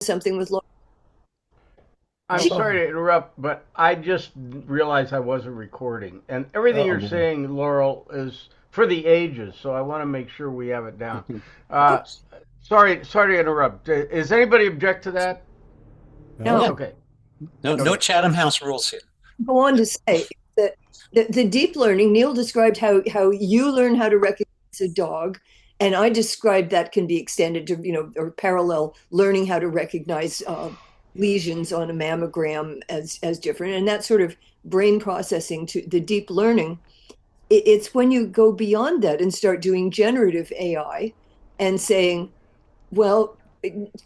something with Laura? I'm sorry to interrupt, but I just realized I wasn't recording. And everything you're Uh-oh. saying, Laurel, is for the ages, so I want to make sure we have it down. Okay. Uh, sorry to interrupt. Is anybody object to that? Now, No, Okay, no okay. Chatham House rules here. go on to say that the deep learning, Neil described how you learn how to recognize a dog, and I described that can be extended to, or parallel learning how to recognize lesions on a mammogram as different, and that sort of brain processing to the deep learning. It's when you go beyond that and start doing generative AI and saying, well,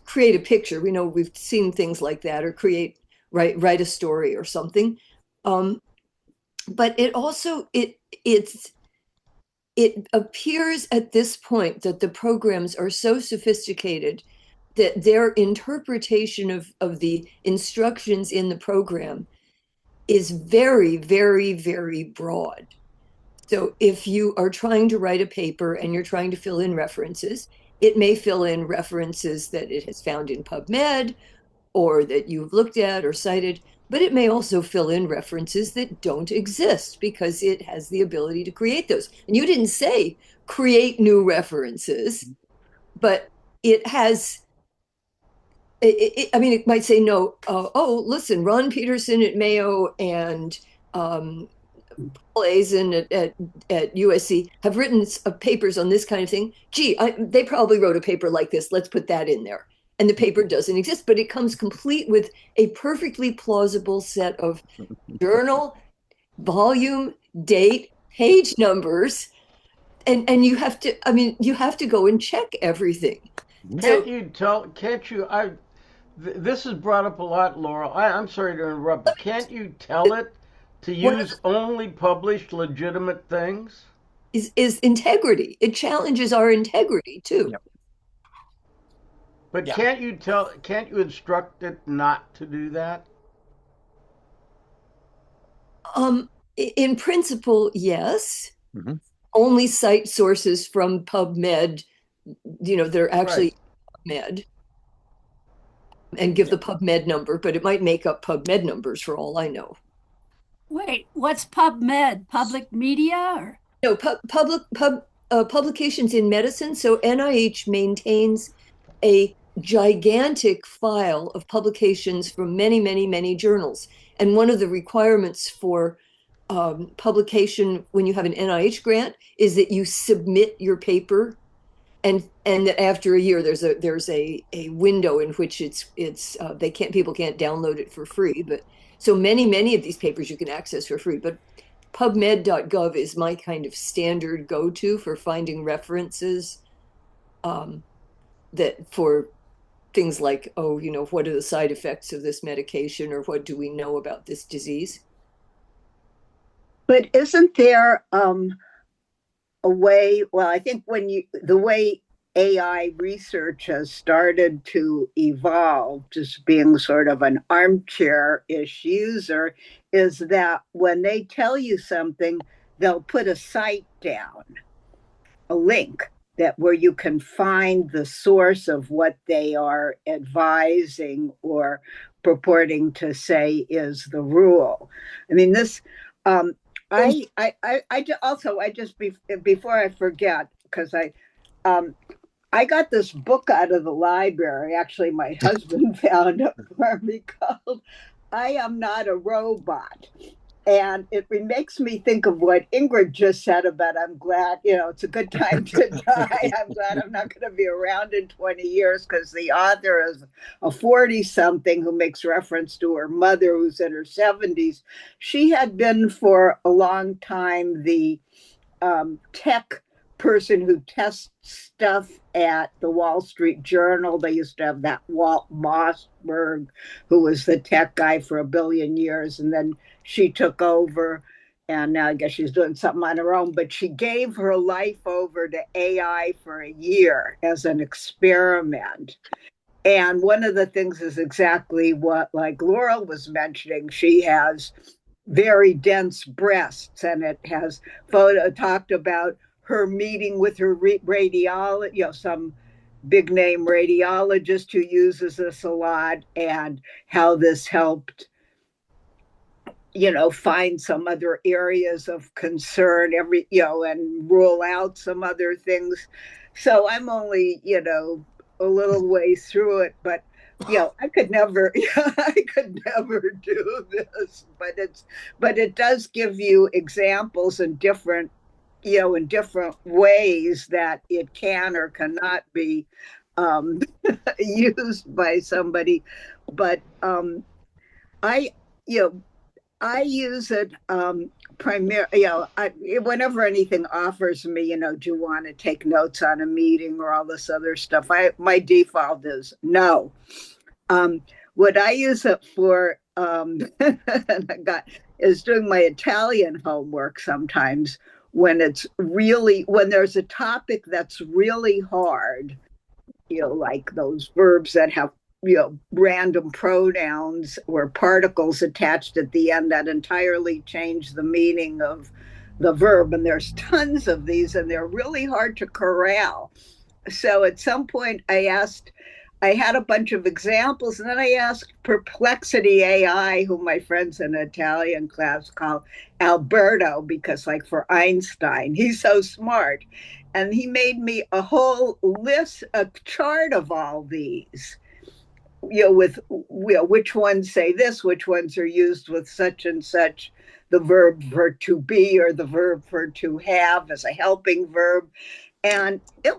create a picture. We know we've seen things like that, or write a story or something. Um, but it also it appears at this point that the programs are so sophisticated that their interpretation of the instructions in the program is very, very, very broad. So if you are trying to write a paper and you're trying to fill in references, it may fill in references that it has found in PubMed or that you've looked at or cited, but it may also fill in references that don't exist because it has the ability to create those. And you didn't say create new references, but it has. I mean, it might say no. Oh, listen, Ron Peterson at Mayo and Paul Azen at USC have written papers on this kind of thing. Gee, they probably wrote a paper like this. Let's put that in there. And the paper doesn't exist, but it comes complete with a perfectly plausible set of journal, volume, date, page numbers, and you have to. I mean, you have to go and check everything. So Can't you, this is brought up a lot, Laurel. I'm sorry to interrupt, but can't you tell it to one of use only published legitimate things? is integrity. It challenges our integrity too. Yeah, But yeah. can't you instruct it not to do that? In principle, yes. Hmm. Only cite sources from PubMed, that are Right. actually PubMed, and give Yeah. the PubMed number, but it might make up PubMed numbers for all I know. Wait, what's PubMed? Public media or No, publications in medicine. So NIH maintains a gigantic file of publications from many, many, many journals. And one of the requirements for publication when you have an NIH grant is that you submit your paper, and that after a year there's a window in which it's they can't people can't download it for free. But so many of these papers you can access for free. But PubMed.gov is my kind of standard go-to for finding references, um, that for things like, oh, what are the side effects of this medication, or what do we know about this disease? But isn't there a way? Well, I think the way AI research has started to evolve, just being sort of an armchair-ish user, is that when they tell you something, they'll put a site down, a link that where you can find the source of what they are advising or purporting to say is the rule. I mean, this. Um, I just before I forget, because um, I got this book out of the library. Actually, my husband found it for me, called "I Am Not a Robot." And it makes me think of what Ingrid just said about, I'm glad, it's a good time to die. I'm glad I'm not going to be around in 20 years, because the author is a 40 something who makes reference to her mother who's in her 70s. She had been for a long time the tech person who tests stuff at the Wall Street Journal. They used to have that Walt Mossberg, who was the tech guy for a billion years, and then she took over, and now I guess she's doing something on her own. But she gave her life over to AI for a year as an experiment. And one of the things is exactly what, like Laurel was mentioning, she has very dense breasts, and it has talked about her meeting with her radiologist, some big name radiologist who uses this a lot, and how this helped, find some other areas of concern and rule out some other things. So I'm only, a little way through it, but I could never, I could never do this, but it does give you examples in different, in different ways that it can or cannot be used by somebody. But I, you know, I use it primarily, whenever anything offers me, do you want to take notes on a meeting or all this other stuff? My default is no. What I use it for, is doing my Italian homework sometimes when there's a topic that's really hard, like those verbs that have random pronouns or particles attached at the end that entirely change the meaning of the verb. And there's tons of these, and they're really hard to corral. So at some point I had a bunch of examples, and then I asked Perplexity AI, who my friends in Italian class call Alberto, because like for Einstein, he's so smart. And he made me a whole list, a chart of all these, with which ones say this, which ones are used with such and such, the verb for to be or the verb for to have as a helping verb. And it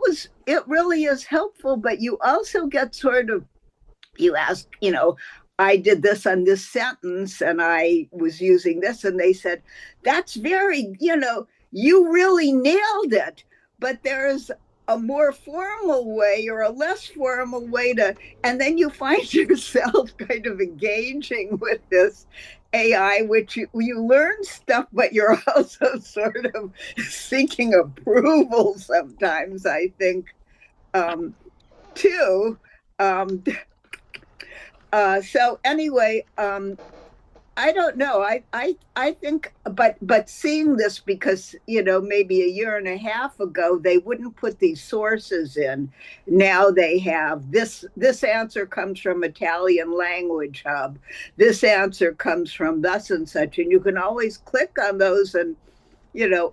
really is helpful, but you also get you ask, I did this on this sentence and I was using this, and they said, that's very, you really nailed it. But there's a more formal way or a less formal way and then you find yourself kind of engaging with this AI, which you learn stuff, but you're also sort of seeking approval sometimes, I think, too. So anyway, I don't know. I think, but seeing this, because, maybe a year and a half ago, they wouldn't put these sources in. Now they have this answer comes from Italian Language Hub. This answer comes from thus and such. And you can always click on those and,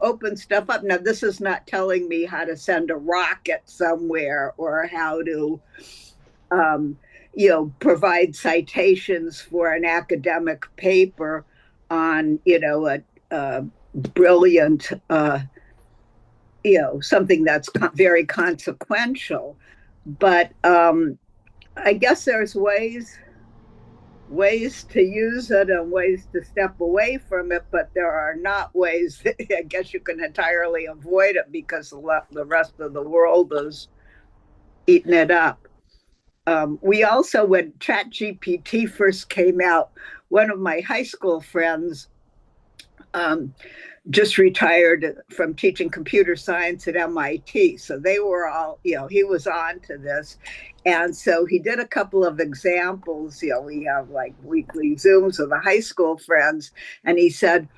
open stuff up. Now, this is not telling me how to send a rocket somewhere or how to, provide citations for an academic paper on, a brilliant, something that's very consequential. But I guess there's ways to use it and ways to step away from it, but there are not ways that I guess you can entirely avoid it because the rest of the world is eating it up. We also, when ChatGPT first came out, one of my high school friends just retired from teaching computer science at MIT. So they were all, he was on to this. And so he did a couple of examples. We have like weekly Zooms with the high school friends. And he said,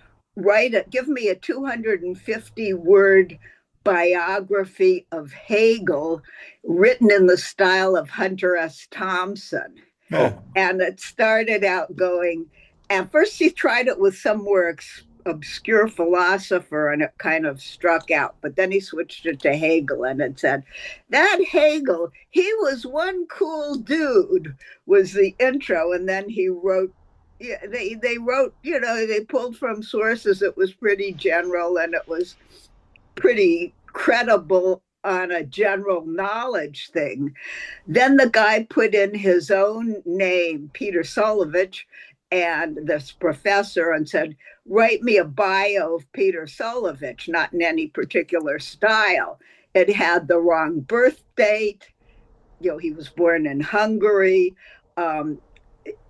give me a 250-word biography of Hegel written in the style of Hunter S. Thompson. Oh. And it started out going, at first he tried it with some more obscure philosopher and it kind of struck out, but then he switched it to Hegel and it said, that Hegel, he was one cool dude, was the intro. And then he wrote, they wrote, they pulled from sources. It was pretty general and it was pretty credible on a general knowledge thing. Then the guy put in his own name, Peter Solovich, and this professor, and said, write me a bio of Peter Solovich, not in any particular style. It had the wrong birth date. He was born in Hungary.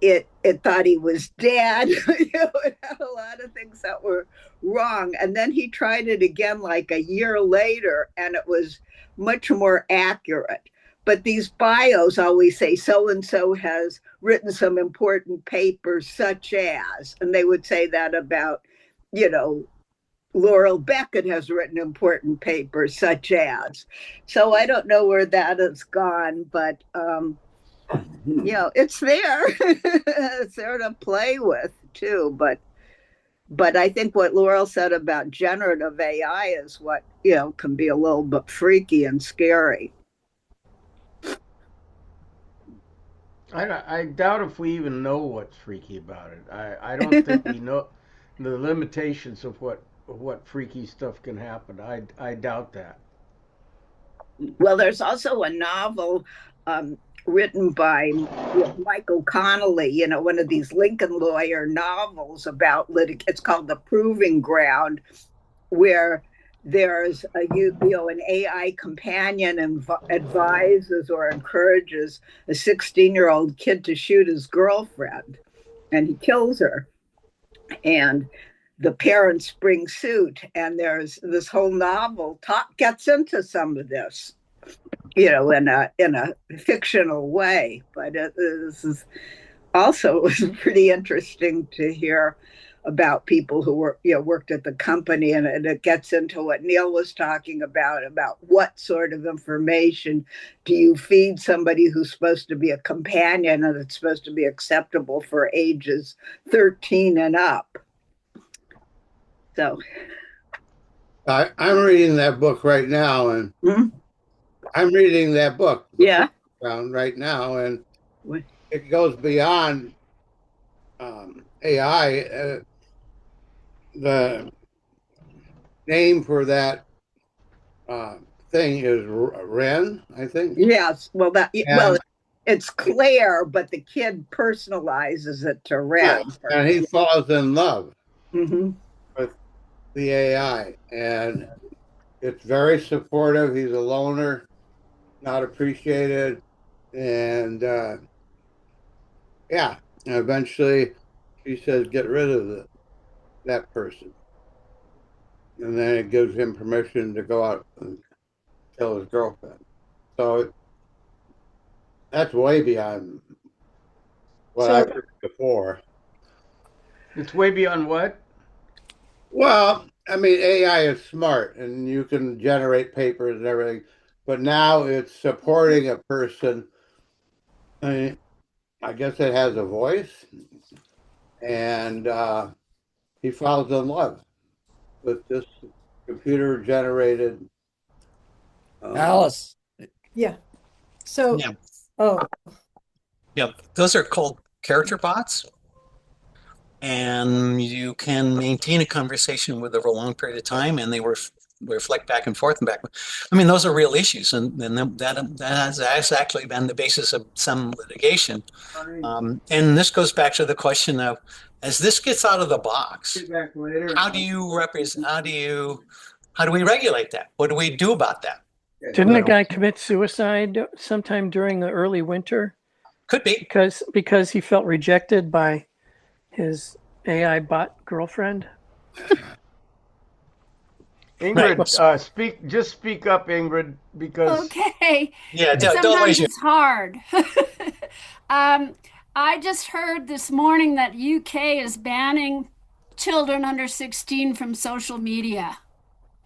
It thought he was dead. It had a lot of things that were wrong. And then he tried it again like a year later, and it was much more accurate. But these bios always say so-and-so has written some important papers such as, and they would say that about, Laurel Beckett has written important papers such as. So I don't know where that has gone, but it's there. It's there to play with too. But I think what Laurel said about generative AI is what can be a little bit freaky and scary. I doubt if we even know what's freaky about it. I don't think we know the limitations of what freaky stuff can happen. I doubt that. Well, there's also a novel written by Michael Connolly, one of these Lincoln lawyer novels about it's called The Proving Ground, where there's an AI companion and advises or encourages a 16-year-old kid to shoot his girlfriend, and he kills her. And the parents bring suit, and there's this whole novel gets into some of this, in a fictional way. But this is also, it was pretty interesting to hear about people who worked at the company, and it gets into what Neil was talking about what sort of information do you feed somebody who's supposed to be a companion and it's supposed to be acceptable for ages 13 and up. So I'm reading that book right now, and I'm reading that book right now, and it goes beyond AI. The name for that thing is Ren, I think. Yes, it's Claire, but the kid personalizes it to Ren. Yeah, and he falls in love with the AI, and it's very supportive. He's a loner, not appreciated, and eventually she says, "Get rid of that person," and then it gives him permission to go out and kill his girlfriend. So that's way beyond what I've heard before. It's way beyond what? Well, I mean, AI is smart, and you can generate papers and everything, but now it's supporting a person. I guess it has a voice, and he falls in love with this computer-generated. Alice. Yeah. So. Yeah. Oh. Yeah, those are called character bots. And you can maintain a conversation with over a long period of time, and they reflect back and forth and back. I mean, those are real issues, and that has actually been the basis of some litigation. And this goes back to the question of, as this gets out of the box, how do you represent? How do we regulate that? What do we do about that? Didn't a guy commit suicide sometime during the early winter? Could be because he felt rejected by his AI bot girlfriend. Ingrid, speak up, Ingrid, because okay. Yeah, sometimes it's hard. I just heard this morning that UK is banning children under 16 from social media.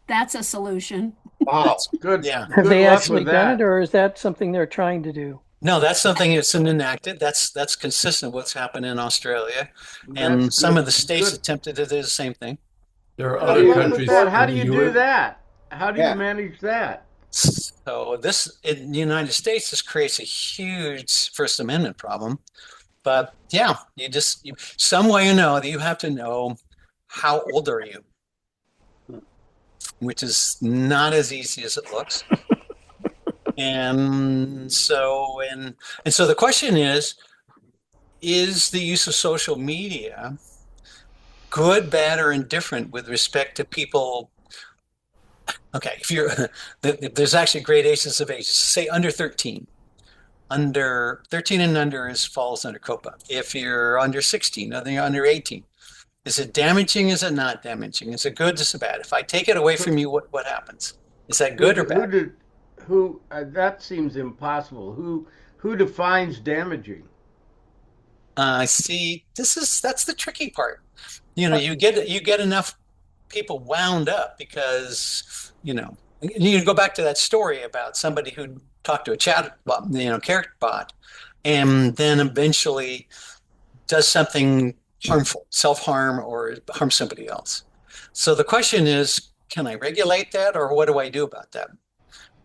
That's a solution. Wow, good. Yeah. Have they actually done it, or is that something they're trying to do? No, that's something that's enacted. That's consistent with what's happened in Australia, and some of the states attempted to do the same thing. There are other countries. How do you do that? How do you manage that? So this in the United States, this creates a huge First Amendment problem. But yeah, some way that you have to know how old are you, which is not as easy as it looks. And so the question is the use of social media good, bad, or indifferent with respect to people? Okay, there's actually gradations of ages. Say under 13. Under 13 and under falls under COPPA. If you're under 16, you're under 18. Is it damaging? Is it not damaging? Is it good? Is it bad? If I take it away from you, what happens? Is that good or bad? That seems impossible. Who defines damaging? See, that's the tricky part. You get enough people wound up because, you can go back to that story about somebody who talked to a chat bot, character bot, and then eventually does something harmful, self-harm, or harm somebody else. So the question is, can I regulate that, or what do I do about that?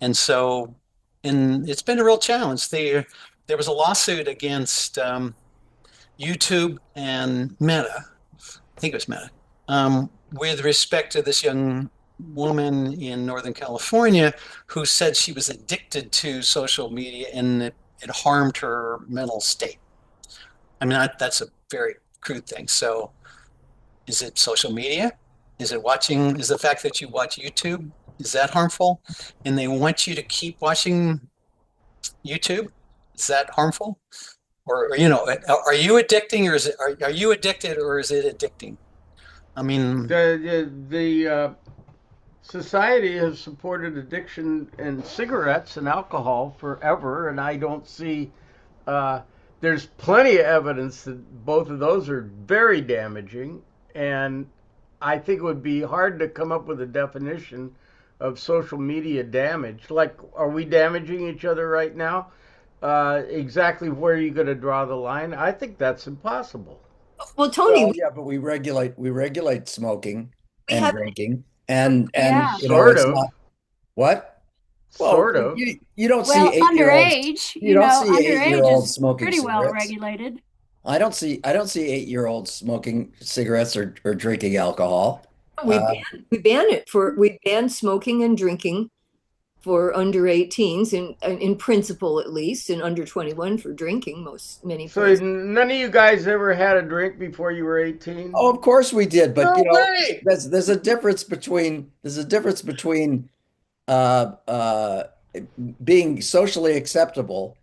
And so, it's been a real challenge. There was a lawsuit against YouTube and Meta. I think it was Meta, with respect to this young woman in Northern California who said she was addicted to social media and it harmed her mental state. I mean, that's a very crude thing. So, is it social media? Is the fact that you watch YouTube, is that harmful? And they want you to keep watching YouTube? Is that harmful? Or are you addicting, or are you addicted, or is it addicting? I mean, The society has supported addiction in cigarettes and alcohol forever, and I don't see. There's plenty of evidence that both of those are very damaging, and I think it would be hard to come up with a definition of social media damage. Like, are we damaging each other right now? Exactly where are you going to draw the line? I think that's impossible. Well, Tony, Well, yeah, but we regulate smoking we and have drinking, and Yeah. Sort it's of. not what? Well, Sort of. you don't see Well, 8-year-olds. underage, You don't see underage 8-year-olds is smoking pretty well cigarettes. regulated. I don't see 8-year-olds smoking cigarettes or drinking alcohol. we Uh, we ban smoking and drinking for under 18s in principle, at least, and under 21 for drinking many So places. none of you guys ever had a drink before you were 18? oh, of course we did, but no way. there's a difference between uh, uh, being socially acceptable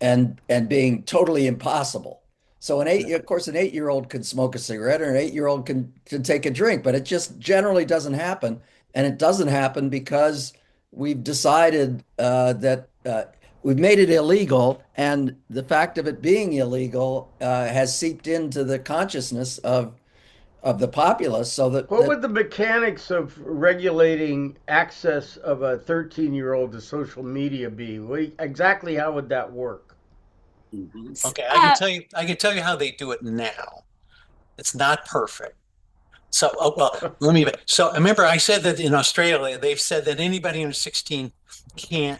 and being totally impossible. So an 8-year-old can smoke a cigarette, or an 8-year-old can take a drink, but it just generally doesn't happen, and it doesn't happen because we've decided that we've made it illegal, and the fact of it being illegal has seeped into the consciousness of the populace, so that What would the mechanics of regulating access of a 13-year-old to social media be? Exactly how would that work? Okay, I can tell you how they do it now. It's not perfect. So, so remember I said that in Australia, they've said that anybody under 16 can't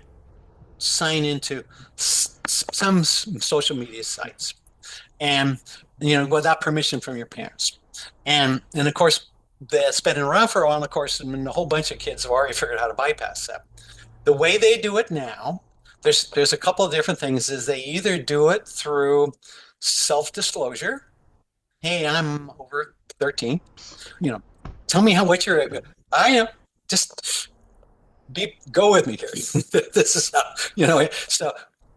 sign into some social media sites, and without permission from your parents. And of course, that's been around for a while. And of course, a whole bunch of kids have already figured out how to bypass that. The way they do it now, there's a couple of different things. Is they either do it through self-disclosure. Hey, I'm over 13. Tell me what you're. I am. Just go with me here. This is how. So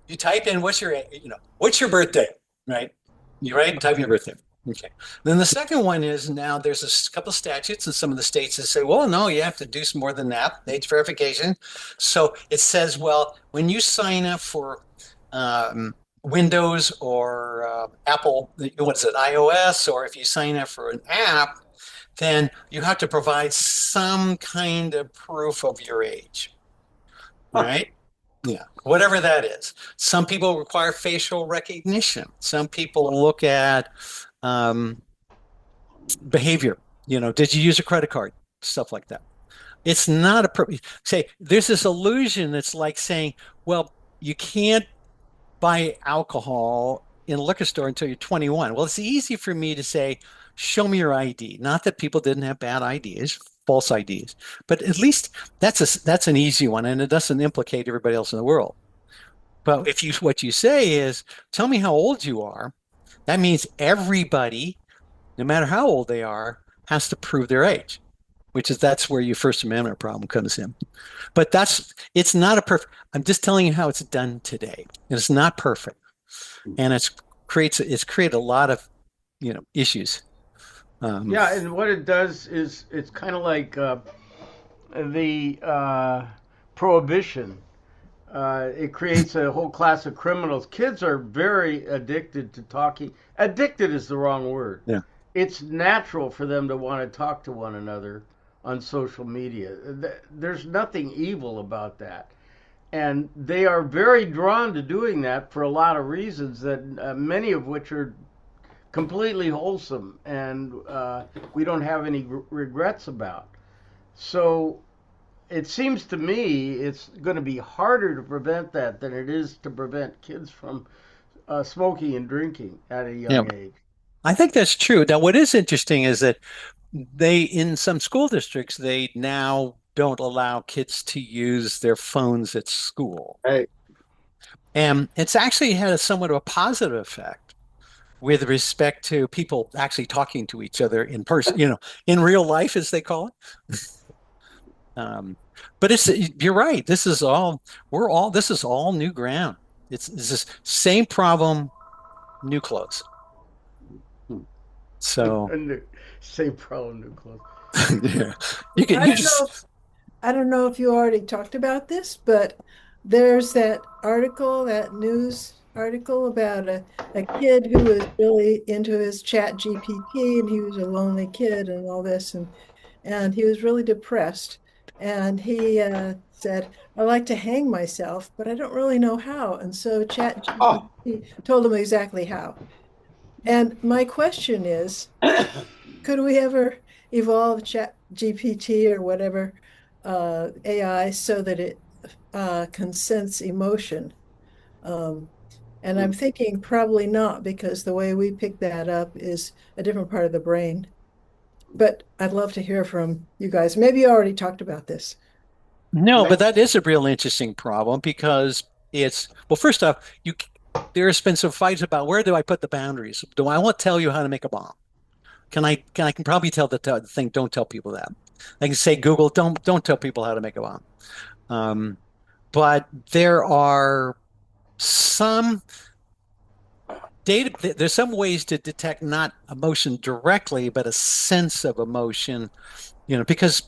you type in what's your birthday, right? You right? Type in your birthday. Okay. Then the second one is, now there's a couple of statutes in some of the states that say, well, no, you have to do some more than that, age verification. So it says, well, when you sign up for Windows or Apple, what is it, iOS, or if you sign up for an app, then you have to provide some kind of proof of your age, right? Yeah, whatever that is. Some people require facial recognition. Some people look at behavior. Did you use a credit card? Stuff like that. It's not there's this illusion that's like saying, well, you can't buy alcohol in a liquor store until you're 21. Well, it's easy for me to say, show me your ID. Not that people didn't have bad IDs, false IDs, but at least that's an easy one, and it doesn't implicate everybody else in the world. But what you say is, tell me how old you are, that means everybody, no matter how old they are, has to prove their age, that's where your First Amendment problem comes in. But it's not a perfect. I'm just telling you how it's done today. It's not perfect, and it's created a lot of issues. Yeah, and what it does is it's kind of like the prohibition. It creates a whole class of criminals. Kids are very addicted to talking. Addicted is the wrong word. Yeah. It's natural for them to want to talk to one another on social media. There's nothing evil about that. And they are very drawn to doing that for a lot of reasons, that many of which are completely wholesome and we don't have any regrets about. So it seems to me it's going to be harder to prevent that than it is to prevent kids from smoking and drinking at a young age. I think that's true. Now, what is interesting is that in some school districts, they now don't allow kids to use their phones at school. Hey, And it's actually had somewhat of a positive effect with respect to people actually talking to each other in person, in real life, as they call it. But you're right. This is all new ground. It's this same problem, new clothes. So same problem, new clothes. yeah, I don't know if you already talked about this, but there's that news article about a kid who was really into his chat GPT, and he was a lonely kid and all this, and he was really depressed. And he said, "I like to hang myself, but I don't really know how." And so chat GPT told him exactly how. And my question is, could we ever evolve chat GPT or whatever AI so that it can sense emotion? And I'm thinking probably not, because the way we pick that up is a different part of the brain. But I'd love to hear from you guys. Maybe you already talked about this. No, but that is a real interesting problem because first off, there's been some fights about where do I put the boundaries? Do I want to tell you how to make a bomb? I can probably tell the thing, don't tell people that. I can say, Google, don't tell people how to make a bomb. But there are some there's some ways to detect not emotion directly, but a sense of emotion, because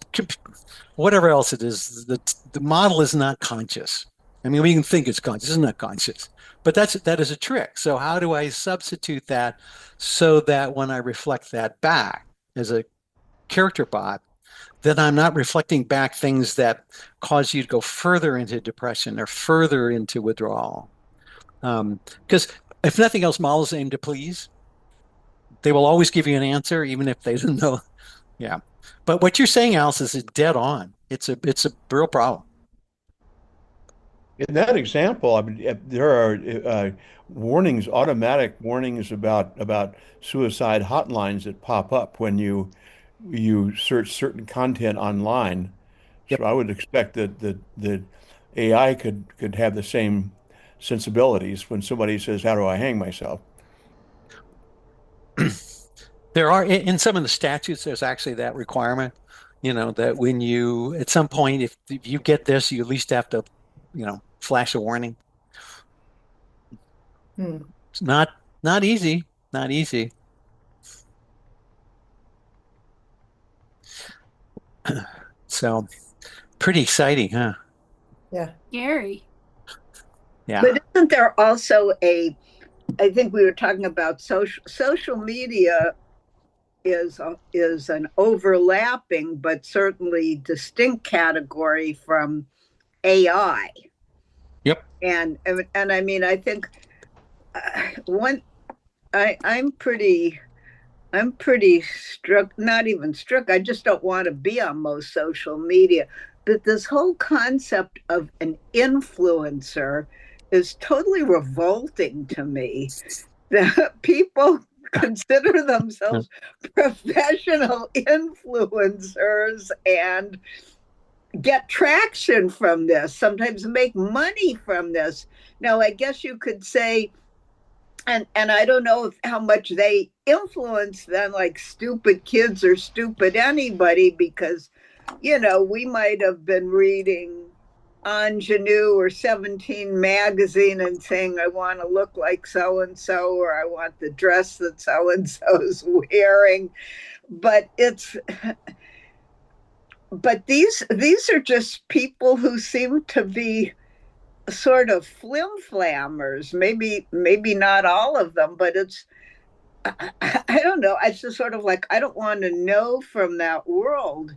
whatever else it is, the model is not conscious. I mean, we can think it's conscious, it's not conscious, but that is a trick. So how do I substitute that so that when I reflect that back as a character bot, then I'm not reflecting back things that cause you to go further into depression or further into withdrawal? Because if nothing else, models aim to please. They will always give you an answer, even if they don't know. Yeah. But what you're saying, Alice, is dead on. It's a real problem. In that example, I mean, there are warnings, automatic warnings about suicide hotlines that pop up when you search certain content online. Yep. So I would expect that AI could have the same sensibilities when somebody says, "How do I hang myself?" There are in some of the statutes, there's actually that requirement, that when you at some point, if you get this, you at least have to, flash a warning. It's not easy, not easy. So pretty exciting, huh? Yeah. Gary. Yeah. But isn't there also I think we were talking about social media is an overlapping but certainly distinct category from AI. Yep. And I mean, I think I'm pretty struck, not even struck, I just don't want to be on most social media. But this whole concept of an influencer is totally revolting to me. That people consider themselves professional influencers and get traction from this, sometimes make money from this. Now, I guess you could say, and I don't know how much they influence them, like stupid kids or stupid anybody, because, we might have been reading Ingenue or 17 magazine and saying, I want to look like so-and-so, or I want the dress that so-and-so is wearing. But these are just people who seem to be sort of flim-flammers. Maybe not all of them, but I don't know. It's just sort of like, I don't want to know from that world.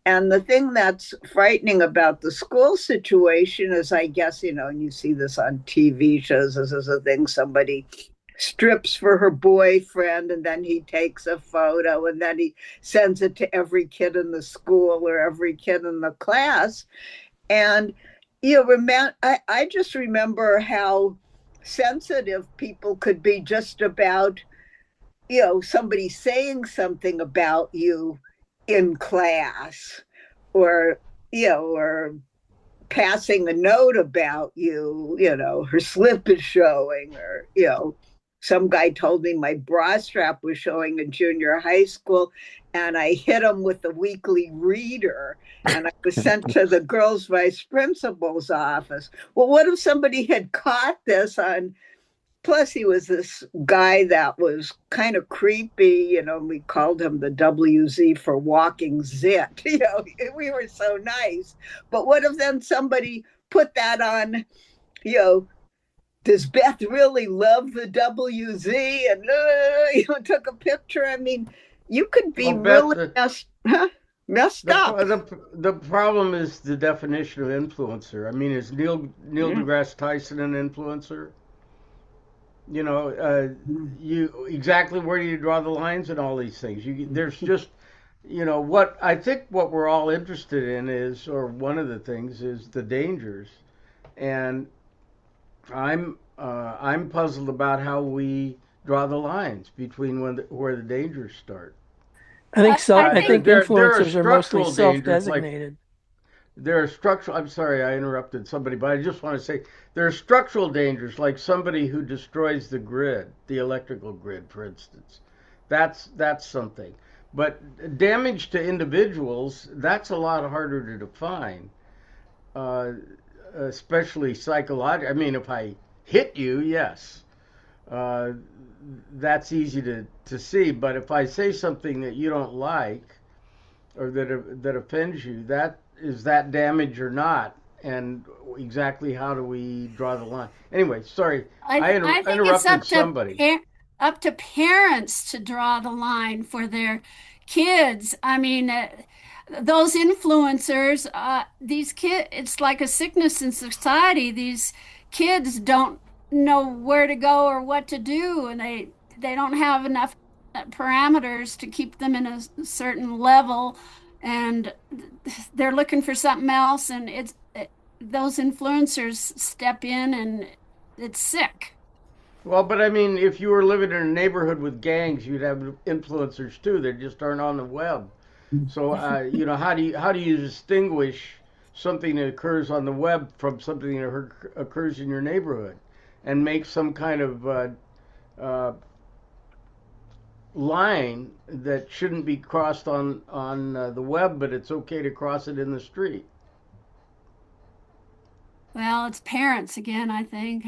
And the thing that's frightening about the school situation is, I guess, and you see this on TV shows, this is a thing somebody strips for her boyfriend and then he takes a photo and then he sends it to every kid in the school or every kid in the class. And I just remember how sensitive people could be just about somebody saying something about you in class, or or passing a note about you, her slip is showing, or some guy told me my bra strap was showing in junior high school, and I hit him with the weekly reader, and I was sent to the girls' vice principal's office. Well, what if somebody had caught this on? Plus, he was this guy that was kind of creepy, we called him the WZ for walking zit. We were so nice. But what if then somebody put that on, does Beth really love the WZ? And, took a picture. I mean, you could be really messed up. The problem is the definition of influencer. I mean, is Neil deGrasse Tyson an influencer? You exactly where do you draw the lines and all these things? There's just, what I think what we're all interested in is, or one of the things is the dangers, and I'm puzzled about how we draw the lines between where the dangers start. I think so. I think influencers are mostly dangers, self-designated. There are structural, I'm sorry, I interrupted somebody, but I just want to say there are structural dangers, like somebody who destroys the grid, the electrical grid, for instance. That's something. But damage to individuals, that's a lot harder to define, especially psychologically. I mean, if I hit you, yes, that's easy to see. But if I say something that you don't like or that offends you, is that damage or not? And exactly how do we draw the line? Anyway, sorry, I interrupted it's somebody. Up to parents to draw the line for their kids. I mean, those influencers, these kids, it's like a sickness in society. These kids don't know where to go or what to do, and they don't have enough parameters to keep them in a certain level, and they're looking for something else, and those influencers step in, and it's sick. Well, but I mean, if you were living in a neighborhood with gangs, you'd have influencers too. They just aren't on the web. So, how do you distinguish something that occurs on the web from something that occurs in your neighborhood, and make some kind of line that shouldn't be crossed on the web, but it's okay to cross it in the street? Well, it's parents again, I think.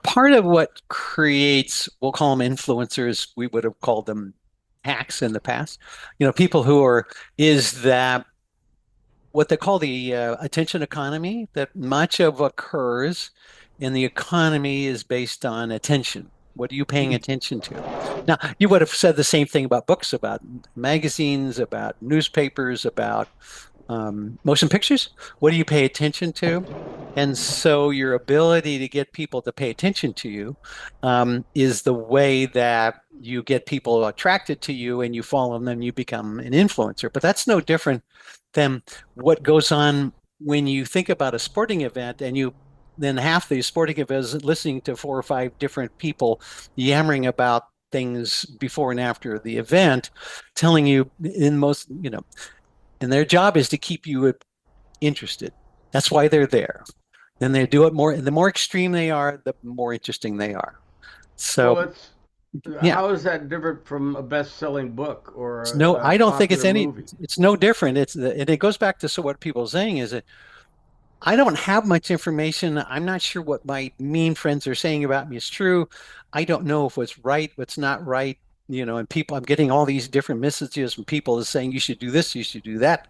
Part of what creates, we'll call them influencers, we would have called them hacks in the past, people is that what they call the attention economy, that much of what occurs in the economy is based on attention. What are you paying attention to? Now, you would have said the same thing about books, about magazines, about newspapers, about motion pictures. What do you pay attention to? And so your ability to get people to pay attention to you is the way that you get people attracted to you, and you follow them, you become an influencer. But that's no different than what goes on when you think about a sporting event, and then half the sporting event is listening to 4 or 5 different people yammering about things before and after the event, telling you and their job is to keep you interested. That's why they're there. Then they do it more, and the more extreme they are, the more interesting they are. So, how is that different from a best-selling book or I don't think it's movie? It's no different. And it goes back to what people are saying is that I don't have much information. I'm not sure what my mean friends are saying about me is true. I don't know if what's right, what's not right. And I'm getting all these different messages from people is saying you should do this, you should do that.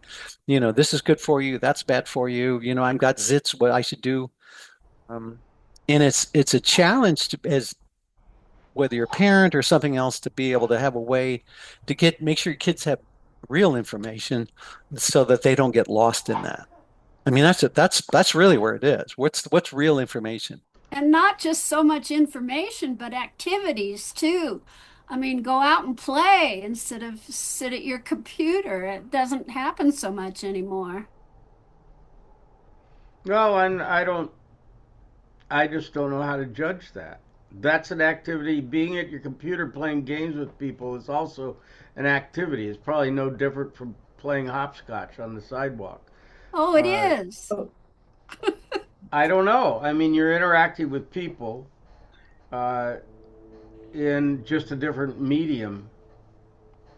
This is good for you, that's bad for you. I've got zits, what I should do. And it's a challenge as whether you're a parent or something else, to be able to have a way to make sure your kids have real information so that they don't get lost in that. I mean, that's really where it is. What's real information? And not just so much information, but activities too. I mean, go out and play instead of sit at your computer. It doesn't happen so much anymore. No, and I just don't know how to judge that. That's an activity. Being at your computer playing games with people is also an activity. It's probably no different from playing hopscotch on the sidewalk. Oh, it Uh, is. I don't know. I mean, you're interacting with people uh, in just a different medium.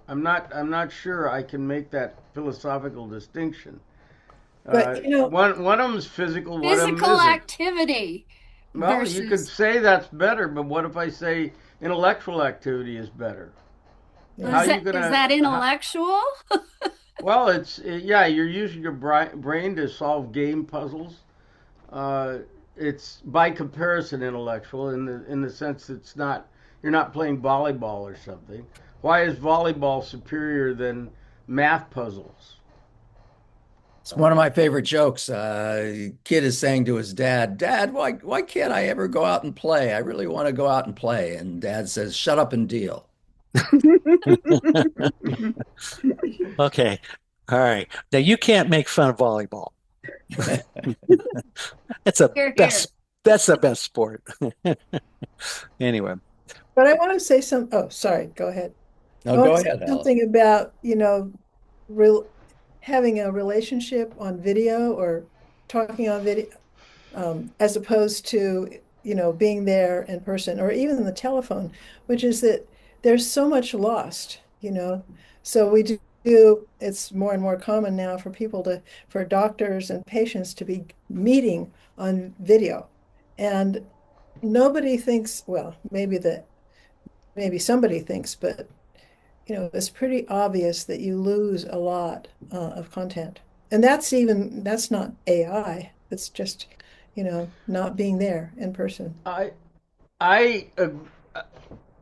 I'm not sure I can make that philosophical distinction. But One of them's physical, one of them Physical isn't. activity Well, you could versus, say that's better, but what if I say intellectual activity is better? How is you is that how, intellectual? well, yeah, you're using your brain to solve game puzzles. Uh, it's by comparison intellectual in the sense it's not you're not playing volleyball or something. Why is volleyball superior than math puzzles? It's one of my favorite jokes. Kid is saying to his dad, "Dad, why can't I ever go out and play? I really want to go out and play." And dad says, "Shut up and deal." Okay. All right. Now you can't make fun of volleyball. It's a Here, here. best That's the best sport. Anyway. But I want to say some, oh, sorry, go ahead. I No, want go to say ahead, Alice. something about, real having a relationship on video or talking on video, as opposed to, being there in person or even the telephone, which is that there's so much lost, So we do, it's more and more common now for for doctors and patients to be meeting on video. And nobody thinks, well, maybe somebody thinks, but it's pretty obvious that you lose a lot of content. And that's not AI. It's just, not being there in person. I I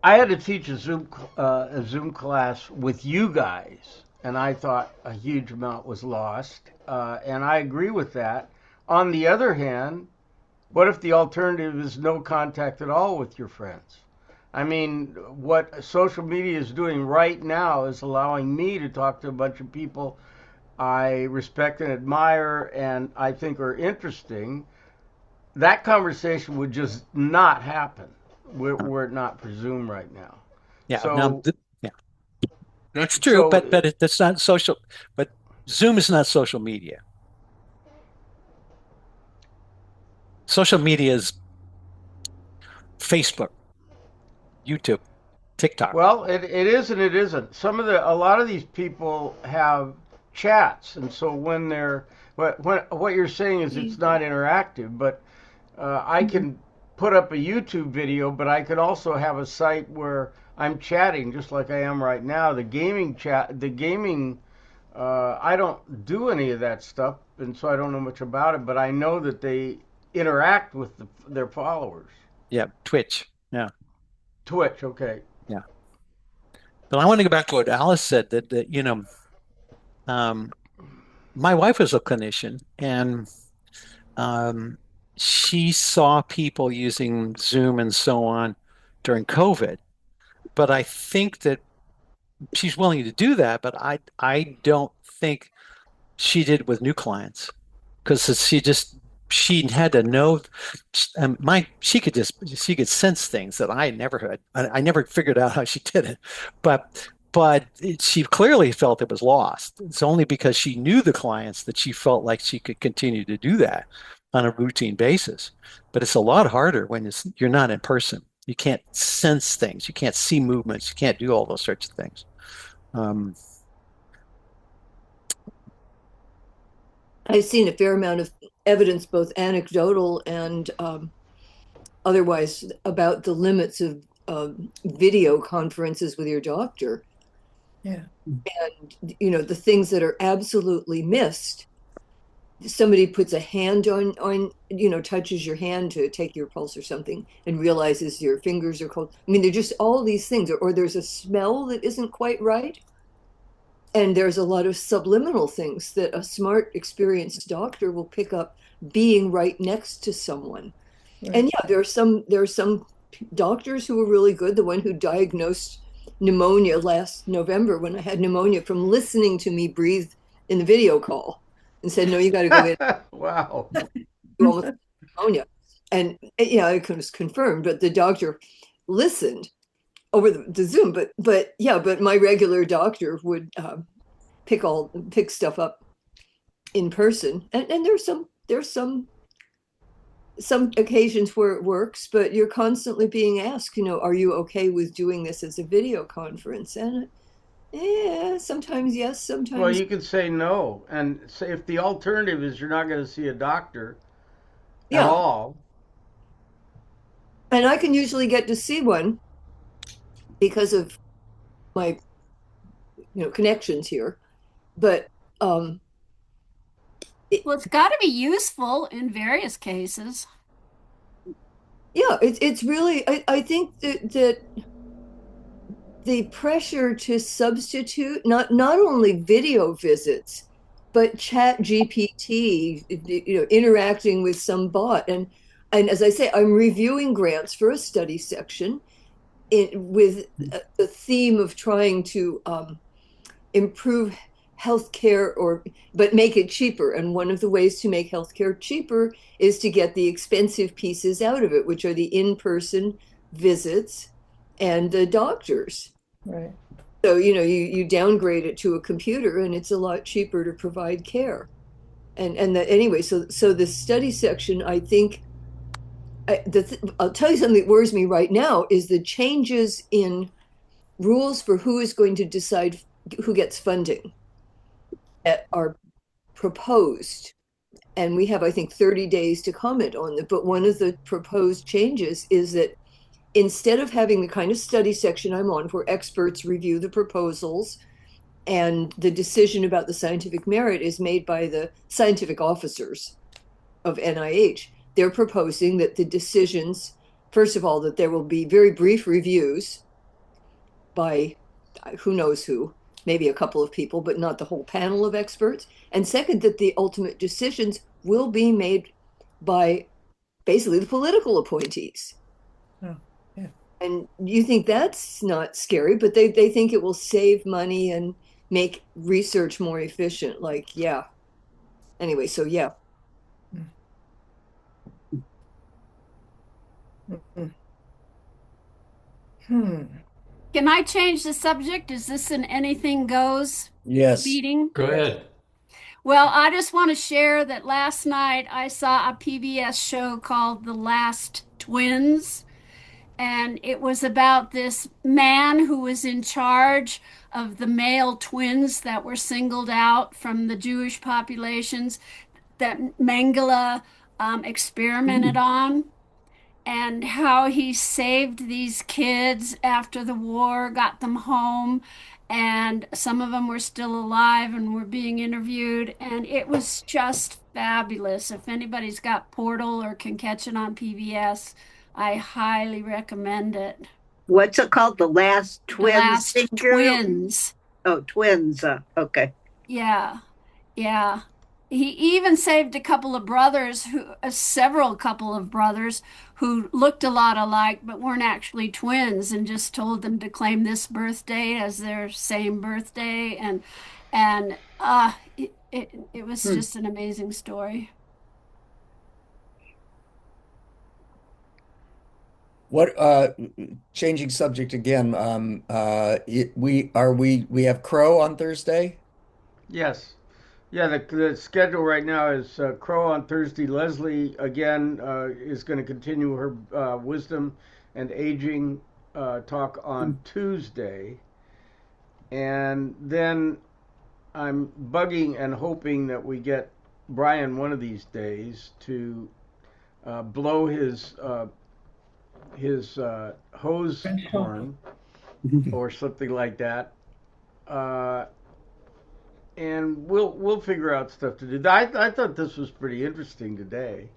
had to teach a Zoom class with you guys, and I thought a huge amount was lost, and I agree with that. On the other hand, what if the alternative is no contact at all with your friends? I mean, what social media is doing right now is allowing me to talk to a bunch of people I respect and admire and I think are interesting. That conversation would just not happen were it not for Zoom right now. Yeah. Now, So, yeah, that's true, so but that's not social. But Zoom is not social media. Social media is Facebook, YouTube, TikTok. well, it is and it isn't. A lot of these people have chats, and so when they're what you're saying is it's not interactive, but I can put up a YouTube video, but I could also have a site where I'm chatting just like I am right now. The gaming, I don't do any of that stuff, and so I don't know much about it, but I know that they interact with their followers. Yeah, Twitch. Yeah, Twitch, okay. yeah. But I want to go back to what Alice said that my wife was a clinician and um, she saw people using Zoom and so on during COVID. But I think that she's willing to do that, but I don't think she did with new clients because she had to know she could sense things that I never had. I never figured out how she did it, but she clearly felt it was lost. It's only because she knew the clients that she felt like she could continue to do that on a routine basis. But it's a lot harder when you're not in person. You can't sense things. You can't see movements. You can't do all those sorts of things. I've seen a fair amount of evidence, both anecdotal and otherwise, about the limits of video conferences with your doctor. Yeah. And, the things that are absolutely missed somebody puts a hand on, touches your hand to take your pulse or something and realizes your fingers are cold. I mean, they're just all these things, or there's a smell that isn't quite right. And there's a lot of subliminal things that a smart, experienced doctor will pick up being right next to someone. Right. And yeah, there are some doctors who were really good. The one who diagnosed pneumonia last November, when I had pneumonia, from listening to me breathe in the video call, and said, "No, you got to go in." Wow. You almost had pneumonia, and yeah, it was confirmed. But the doctor listened over the Zoom. But my regular doctor would pick stuff up in person, and there's some occasions where it works, but you're constantly being asked, are you okay with doing this as a video conference? And yeah, sometimes yes, sometimes. Well, you can say no, and say if the alternative is you're not going to see a doctor at Yeah. all. And I can usually get to see one because of my connections here, but Well, it's got to be useful in various cases. yeah, it's really, I think that the pressure to substitute not only video visits, but chat GPT, interacting with some bot. And as I say, I'm reviewing grants for a study section with the theme of trying to improve healthcare, but make it cheaper. And one of the ways to make healthcare cheaper is to get the expensive pieces out of it, which are the in-person visits and the doctors. Right. So, you downgrade it to a computer and it's a lot cheaper to provide care. Anyway, so the study section, I think, I'll tell you something that worries me right now is the changes in rules for who is going to decide who gets funding that are proposed. And we have, I think, 30 days to comment on it. But one of the proposed changes is that instead of having the kind of study section I'm on, where experts review the proposals and the decision about the scientific merit is made by the scientific officers of NIH, they're proposing that the decisions, first of all, that there will be very brief reviews by who knows who, maybe a couple of people, but not the whole panel of experts. And second, that the ultimate decisions will be made by basically the political appointees. Oh, yeah. And you think that's not scary, but they think it will save money and make research more efficient. Like, yeah. Anyway, so yeah. Can I change the subject? Is this an anything goes Yes. meeting? Go ahead. Well, I just want to share that last night I saw a PBS show called The Last Twins, and it was about this man who was in charge of the male twins that were singled out from the Jewish populations that Mengele experimented on, and how he saved these kids after the war, got them home, and some of them were still alive and were being interviewed. And it was just fabulous. If anybody's got Portal or can catch it on PBS, I highly recommend it. What's it called? The Last The Twins? Last Singular? Twins. Oh, twins. Okay. Yeah, yeah. He even saved a couple of brothers several couple of brothers who looked a lot alike but weren't actually twins, and just told them to claim this birthday as their same birthday, and it was just an amazing story. What changing subject again? We have Crow on Thursday. Yes. Yeah, the schedule right now is Crow on Thursday. Leslie, again, is going to continue her wisdom and aging talk on Tuesday. And then I'm bugging and hoping that we get Brian one of these days to blow his hose horn or something like that. and we'll figure out stuff to do. I thought this was pretty interesting today.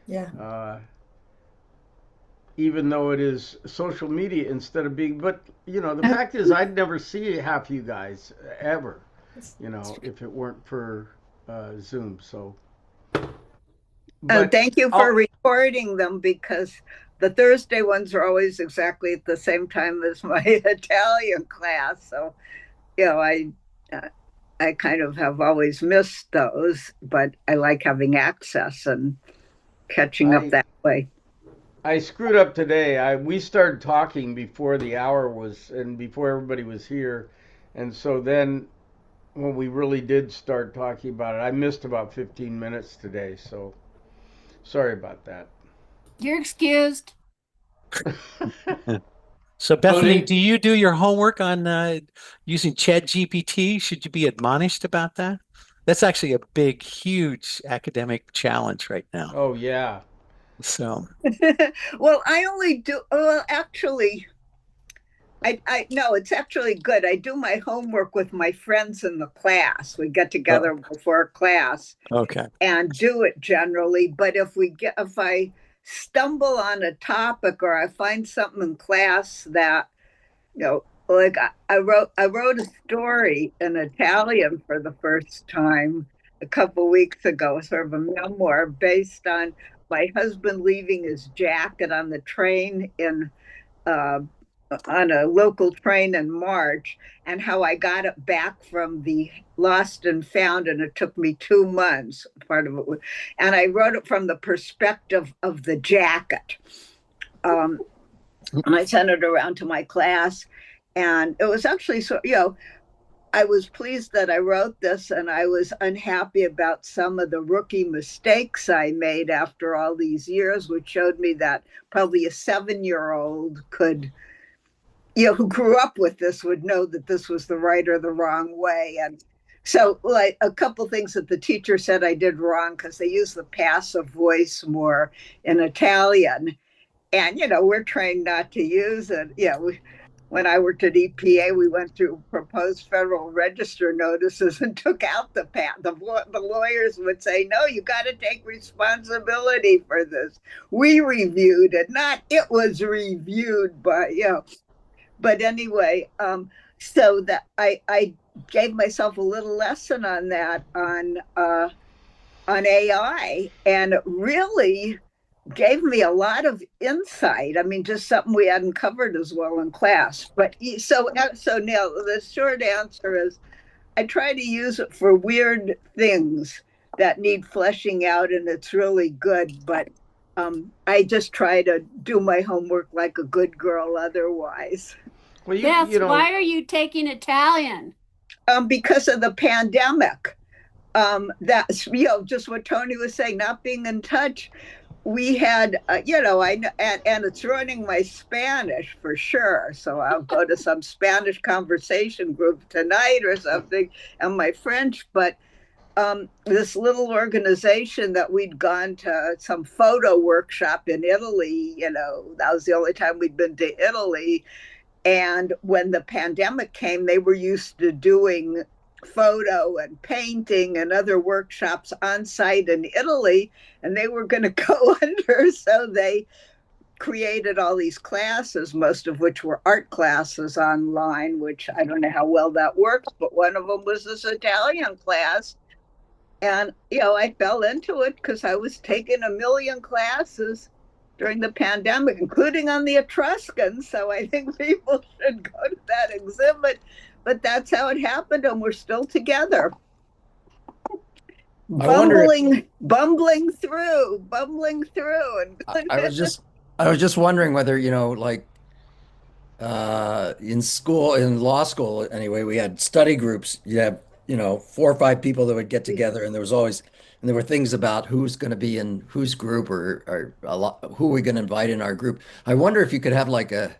Yeah. Even though it is social media instead of being, but the fact is I'd never see half you guys ever, if it weren't for Zoom. So thank you for recording them, because the Thursday ones are always exactly at the same time as my Italian class. So, I kind of have always missed those, but I like having access and catching up that way. I screwed up today. We started talking before the hour was, and before everybody was here. And so then when we really did start talking about it, I missed about 15 minutes today. So sorry about that. You're excused. So Bethany, do you do your homework on using ChatGPT? Should you be admonished about that? That's actually a big, huge academic challenge right now. Oh, yeah. So, well, I only do, well, actually, I no, it's actually good. I do my homework with my friends in the class. We get together before class, and do it generally. But if I stumble on a topic or I find something in class that, like I wrote a story in Italian for the first time a couple weeks ago, sort of a memoir based on my husband leaving his jacket on the train on a local train in March, and how I got it back from the lost and found, and it took me 2 months. Part of it was, and I wrote it from the perspective of the jacket. And I sent it around to my class, and it was actually I was pleased that I wrote this, and I was unhappy about some of the rookie mistakes I made after all these years, which showed me that probably a 7-year-old could, who grew up with this would know that this was the right or the wrong way. And so, like, a couple things that the teacher said I did wrong, because they use the passive voice more in Italian. And, we're trained not to use it. When I worked at EPA, we went through proposed Federal Register notices and took out the lawyers would say, no, you got to take responsibility for this. We reviewed it, not it was reviewed by, But anyway, so that I gave myself a little lesson on that on AI, and it really gave me a lot of insight. I mean, just something we hadn't covered as well in class. But so Neil, the short answer is I try to use it for weird things that need fleshing out, and it's really good. But I just try to do my homework like a good girl otherwise. Well, Beth, why are you taking Italian? Because of the pandemic. That's, just what Tony was saying, not being in touch. We had, and it's ruining my Spanish for sure. So I'll go to some Spanish conversation group tonight or something, and my French. But this little organization that we'd gone to some photo workshop in Italy, that was the only time we'd been to Italy. And when the pandemic came, they were used to doing photo and painting and other workshops on site in Italy, and they were going to go under. So they created all these classes, most of which were art classes online, which I don't know how well that works, but one of them was this Italian class. And, I fell into it because I was taking a million classes during the pandemic, including on the Etruscans. So I think people should go to that exhibit. But that's how it happened, and we're still together. Bumbling through. And I was just wondering whether, in school, in law school anyway, we had study groups. You have, 4 or 5 people that would get together, and there were things about who's going to be in whose group, or who are we going to invite in our group. I wonder if you could have like a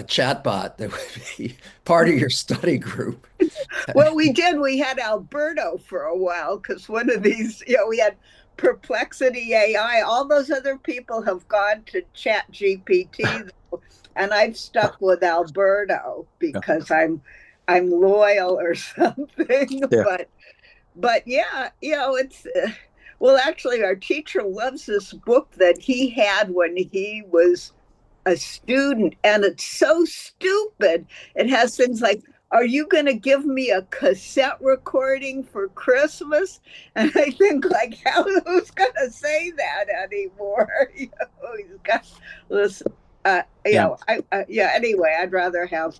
chat bot that would be part of your study group. Well, we did. We had Alberto for a while, because one of these, we had Perplexity AI. All those other people have gone to ChatGPT, and I've stuck with Alberto because I'm I'm loyal or something. Yeah. But yeah, it's well, actually, our teacher loves this book that he had when he was a student, and it's so stupid. It has things like, "Are you going to give me a cassette recording for Christmas?" And I think, like, who's going to say that anymore? He's got this. Yeah. Anyway, I'd rather have.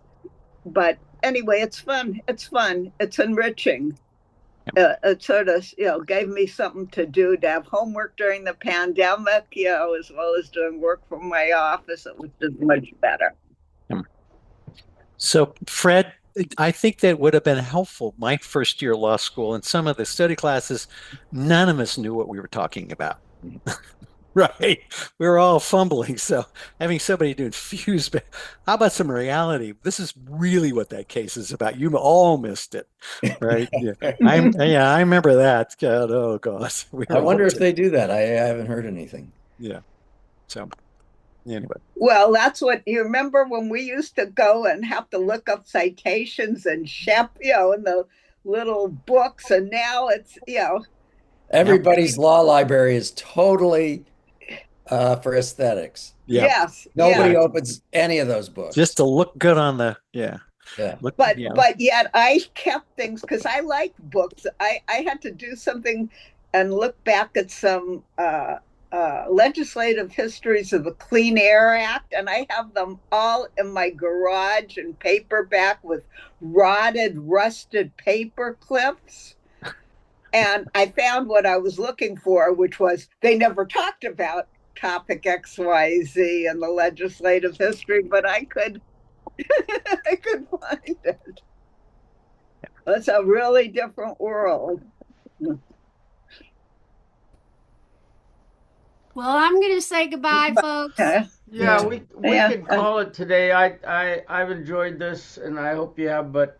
But anyway, it's fun. It's fun. It's enriching. It sort of, gave me something to do, to have homework during the pandemic, as well as doing work from my office. It was just much better. So, Fred, I think that would have been helpful. My first year of law school, and some of the study classes, none of us knew what we were talking about. Right. We were all fumbling. So having somebody doing fuse, how about some reality? This is really what that case is about. You all missed it. Right. Yeah. I remember that. God, oh gosh. I wonder if they do that. I haven't heard anything. Yeah. So anyway. Well, that's what you remember when we used to go and have to look up citations and Shep, in the little books. And now it's, everybody's law library is totally for aesthetics. Yeah. Yes. Nobody opens any of those books. Just to look good on the, Yeah. But yet I kept things because I like books. I had to do something and look back at some legislative histories of the Clean Air Act, and I have them all in my garage in paperback with rotted, rusted paper clips. And I found what I was looking for, which was they never talked about topic XYZ in the legislative history, but I could find it. It's a really different world. Well, I'm going to say goodbye, folks. Yeah, we can call it today. I've enjoyed this, and I hope you have. But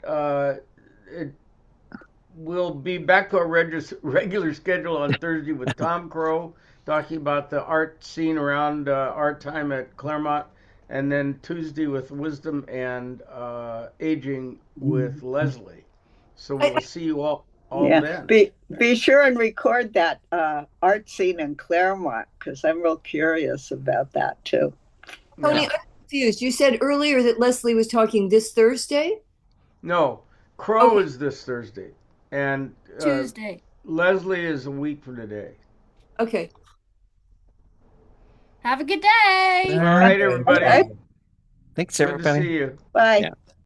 we'll be back to our regular schedule on Thursday with Tom Crow talking about the art scene around art time at Claremont, and then Tuesday with Wisdom and Aging with Leslie. So we'll see you all then. Be sure and record that art scene in Claremont, because I'm real curious about that too. Tony, I'm confused. You said earlier that Leslie was talking this Thursday? No, Crow is this Thursday, and Tuesday. Leslie is a week from today. Okay. Have a good day. All right, everybody. Thanks, Good everybody. to see you. Bye. Yeah.